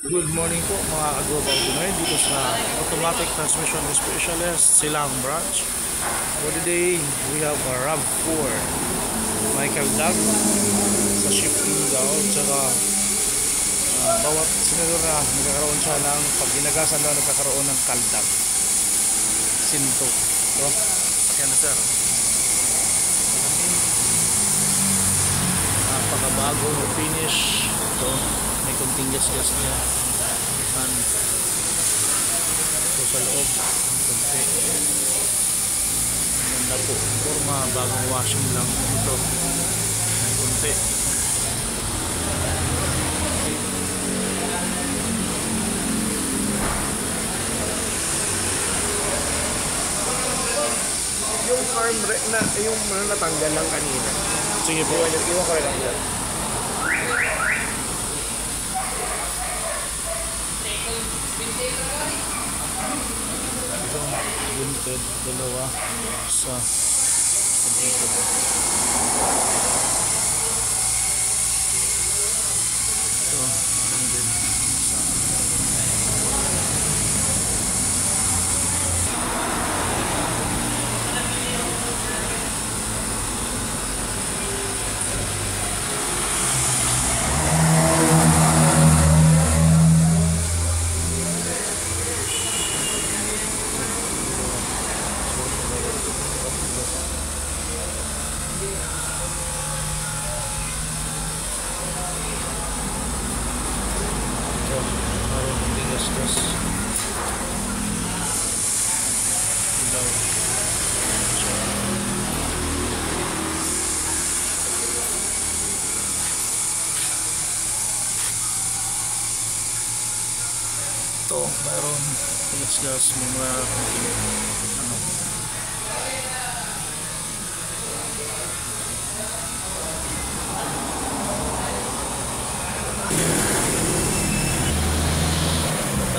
Good morning po mga ka-Global Pinoy dito sa Automatic Transmission Specialist Silang Branch. For today, we have a RAV4 Michael Dag sa shifting daw. Tsaka bawat sinulor na nagkakaroon siya ng pag ginagasan daw nagkakaroon ng kaldag. Sinto. So, yan na sir. Napakabago finish. Ito, may konting gas-gas niya. Ito sa loob, konti. Ganda po, forma, bagong washing lang ito. May konti. Yung arm na, yung natanggal lang kanina. Sige po. Iwan ko rin lang yan. Ito, bunted, dalawa sa dito. Ito, meron din sa gas. Ilaw. Ito, mayroon gas, mga ano.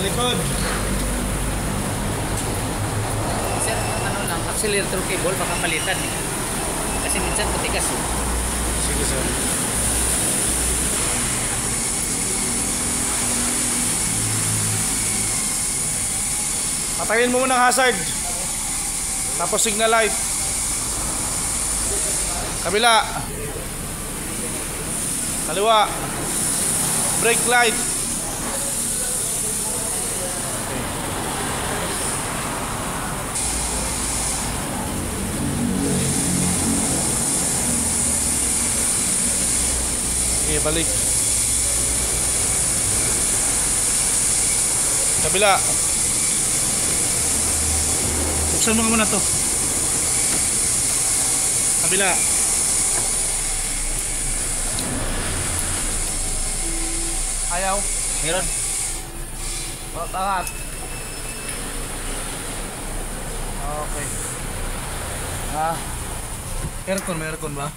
Likod. Sir, ano lang, accelerator cable baka palitan eh. Kasi minsan patigas eh. Sige sir. Patayin mo muna ang hazard. Tapos signal light. Kabila. Kaliwa. Brake light. Okay, balik. Kabila. Buksan mo muna to. Kabila. Ayaw. Meron. Angat. Okay. Aircon, may aircon ba?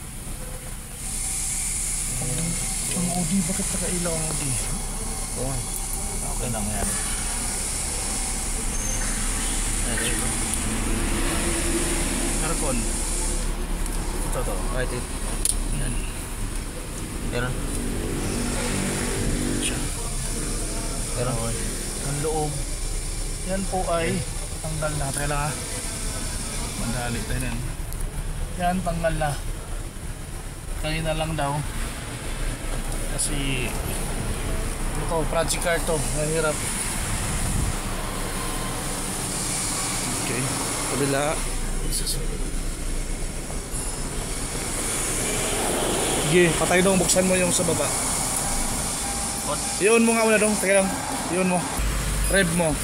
Ang Audi, bakit nakailaw ang Audi? Oo. Okay lang yan. Aircon. Ito. Right it. Yan. Meron. Siya. Meron. Okay. Ang loob. Yan po ay tanggal na. Teka lang ha. Mandali tayo yan. Yan, tanggal na. Kanina lang daw. Kasi ito, project car to. Mahirap. Okay. Kabila. Sige, patay dong. Buksan mo yung sa baba. Iyon mo nga muna dong. Teka lang. Iyon mo. Rev mo.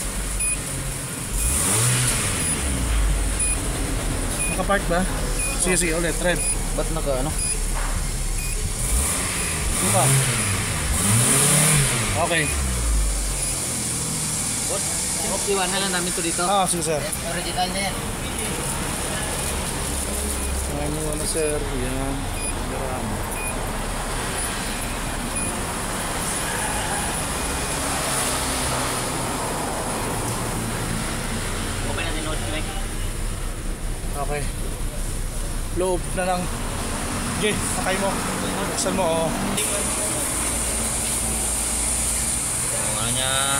Nakapark ba? Sige, ulit. Rev. Ba't naka ano? Diba? Okay. Iwan na lang namin to dito. Sige sir. Original na yan. Ano na sir? Yan. Garam. Okay na din note ko eh. Okay. Loob na lang. Okay, sakay mo. Buksan mo, oh. semuanya.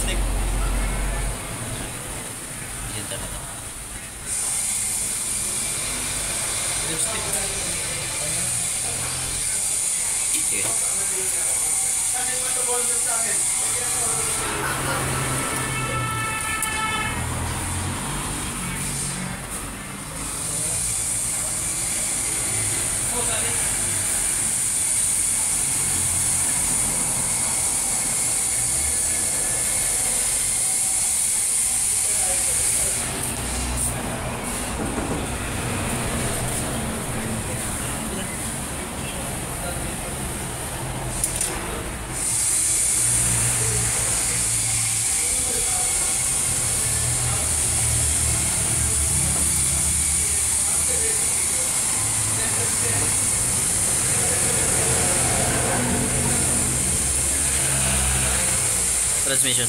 Stick. Transmission.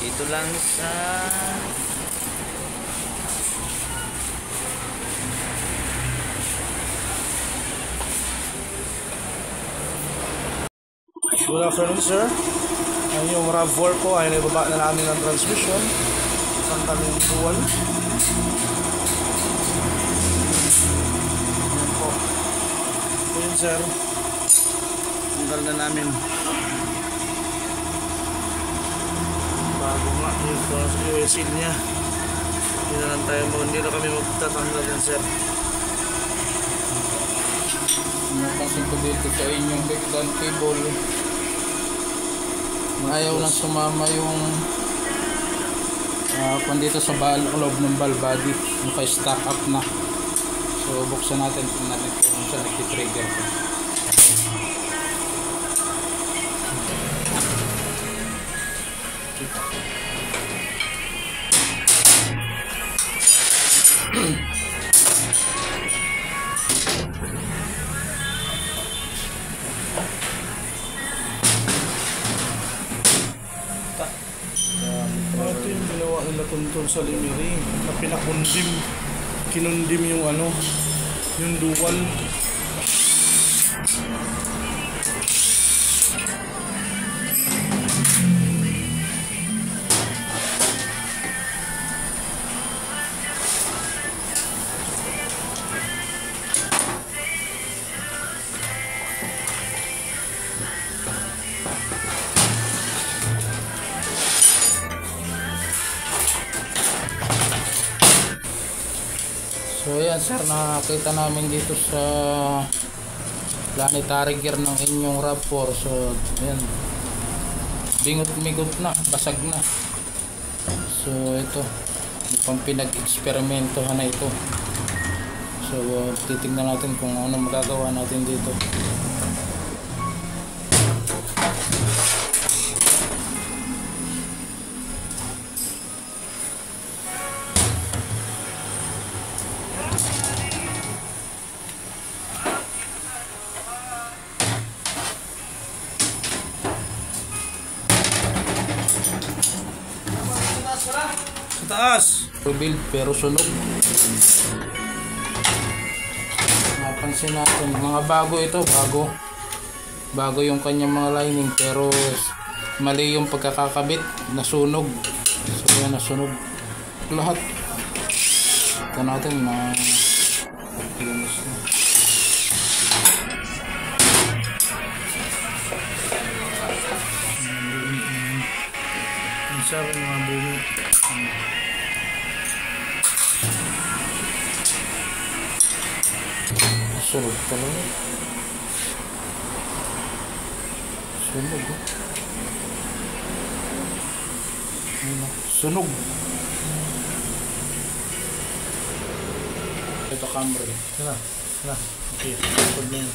Ito lang sa Good afternoon, sir. Ang yung RAV4 po ay naibaba na namin ng transmission. Isang kaming dual. Ayan po. Ito yun, sir. Tanggal na namin. Bago nga yung seal niya. Hindi na lang tayo mo. Hindi na kami magtatanggal yan, sir. Napansin ko dito sa inyong background cable, ayaw na sumama yung dito sa loob ng ball body, naka-stack up na. So buksan natin kung saan nag-trigger ko. Ito yung ginawa nila tuntun sa Limiri na pinakundim, kinundim yung yung dual. So ayan sir, nakakita namin dito sa planetary gear ng inyong RAV4. So ayan, bingot-migot na, basag na. So ito, pang pinag-eksperimentohan na ito. So titingnan natin kung ano magagawa natin dito. Sa taas! Rebuild pero sunog. Napansin natin, mga bago ito, bago yung kanyang mga lining, pero mali yung pagkakakabit, nasunog. So yan, nasunog lahat. Ito natin na linis na. Ang sarap ng mga bumi. Sunog talaga. Sunog. Sunog. Ito Camry. Sana. Okay. Good na yun.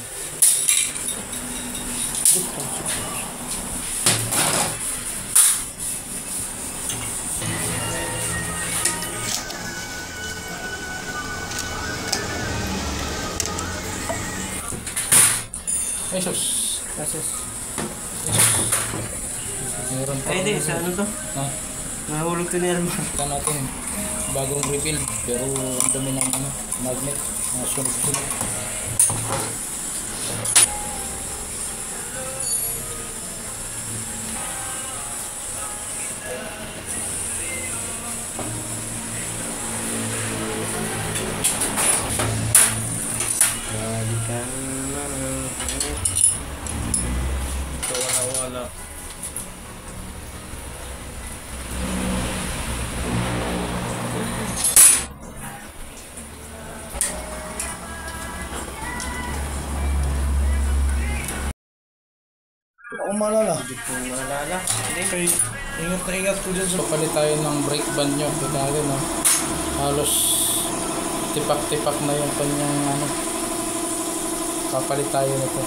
Ay, sus. Kasos. Meron pa. Ay, hindi. Sa ano to? Ha? Nahulog to ni Almar. Ito natin. Bagong rebuild. Pero ang dami ng ano, magnet. Mga sunog-sunog. Balikan na. Ito wala-wala. Ako maalala. Hindi ko maalala. Hindi. Okay, ingat na ingat ko dyan sa... Papalit tayo ng brake band nyo. Kita rin, no? Halos tipak-tipak na yung kanyang ano. Papalit tayo nito.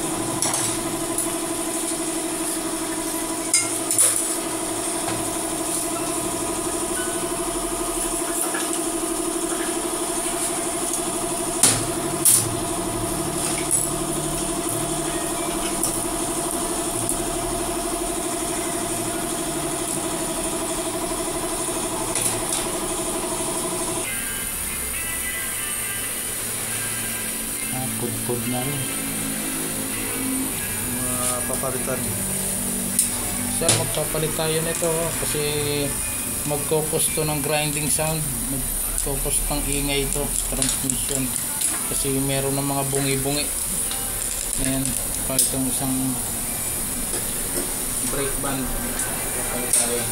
Pud-pud na rin. Papalitan. Sir, magpapalit tayo nito kasi magkokos to ng grinding sound, magkokos ng ingay ito, transmission, kasi meron ng mga bungi-bungi. Ayan, palit ang isang brake band. Papalit tayo.